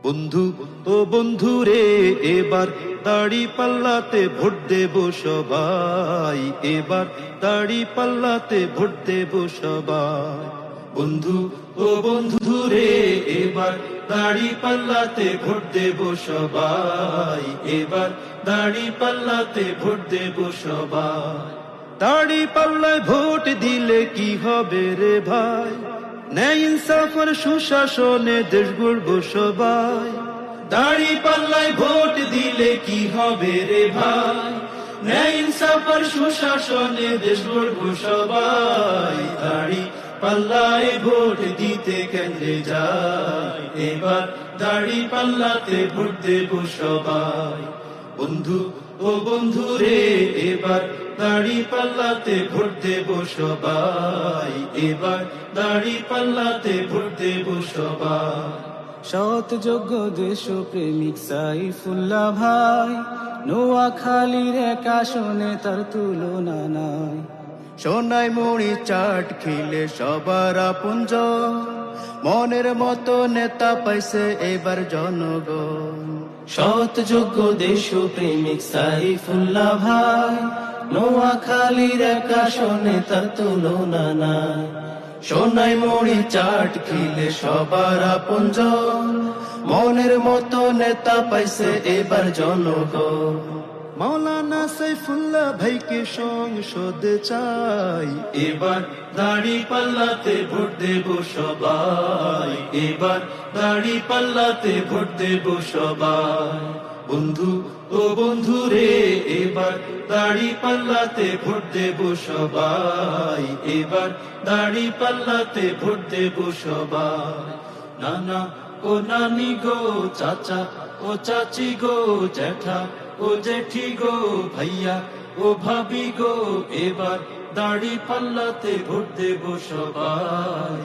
বন্ধু ও বন্ধু রে, এবার দাড়ি পাল্লাতে ভোট দেব সবাই, এবার দাড়ি পাল্লাতে ভোট দেব সবাই। বন্ধু ও বন্ধু রে, এবার দাড়ি পাল্লাতে ভোট দেব সবাই, এবার দাড়ি পাল্লাতে ভোট দেব সবাই। দাড়ি পাল্লায় ভোট দিলে কি হবে রে ভাই, ন্যায় ইনসাফ আর সুশাসনে দেশ গড়ব সবাই। দাড়ি পাল্লায় ভোট দিলে কি হবে রে ভাই, ন্যায় ইনসাফ আর সুশাসনে দেশ গড়ব সবাই। দাড়ি পাল্লায় ভোট দিতে কেন্দ্রে যাই, এবার দাড়ি পাল্লাতে ভোট দেব সবাই। বন্ধু ও বন্ধু রে, এবার দাড়ি পাল্লাতে ভোট দেব সবাই, এবার দাড়ি পাল্লাতে ভোট দেব সবাই। সৎ যোগ্য দেশ প্রেমিক সাইফুল্লাহ ভাই, নোয়াখালীর এক আসনে তার তুলনা নাই। সোনায় মুড়ি চাট খেলে সবার আপনজন, মনের মতো নেতা পাইছে এবার জনগণ। সৎ যোগ্য দেশ প্রেমিক সাইফুল্লাহ ভাই, নোয়াখালীর এক আসনে তার তুলনা নাই। সোনায় মুড়ি চাট খেলে সবার আপনজন, মনের মতো নেতা পাইছে এবার জনগণ। মাওলানা সাইফুল্লাহ ভাইকে সংসদে চাই, এবার দাড়ি পাল্লাতে ভোট দেব সবাই, এবার দাড়ি পাল্লাতে ভোট দেব সবাই। বন্ধু ও বন্ধু রে, এবার দাড়ি পাল্লাতে ভোট দেব সবাই, এবার দাড়ি পাল্লাতে ভোট দেব সবাই। নানা ও নানি গো, চাচা ও চাচি গো, জ্যাঠা ও জেঠি গো, ভাইয়া ও ভাবি গো, এবার দাড়ি পাল্লাতে ভোট দেব সবাই।